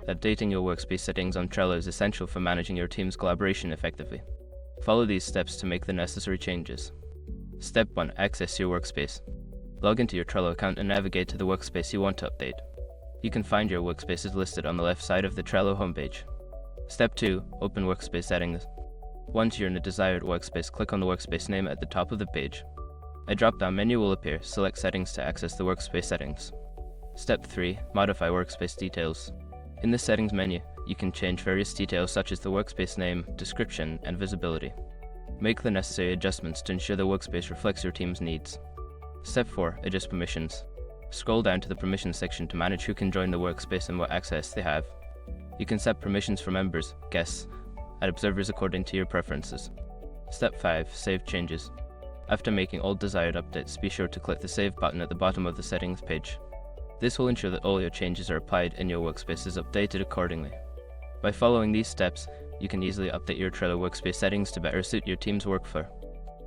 Updating your workspace settings on Trello is essential for managing your team's collaboration effectively. Follow these steps to make the necessary changes. Step 1. Access your workspace. Log into your Trello account and navigate to the workspace you want to update. You can find your workspaces listed on the left side of the Trello homepage. Step 2. Open Workspace Settings. Once you're in the desired workspace, click on the workspace name at the top of the page. A drop-down menu will appear. Select Settings to access the workspace settings. Step 3. Modify workspace details. In the Settings menu, you can change various details such as the workspace name, description, and visibility. Make the necessary adjustments to ensure the workspace reflects your team's needs. Step 4. Adjust permissions. Scroll down to the Permissions section to manage who can join the workspace and what access they have. You can set permissions for members, guests, and observers according to your preferences. Step 5. Save changes. After making all desired updates, be sure to click the Save button at the bottom of the settings page. This will ensure that all your changes are applied and your workspace is updated accordingly. By following these steps, you can easily update your Trello workspace settings to better suit your team's workflow.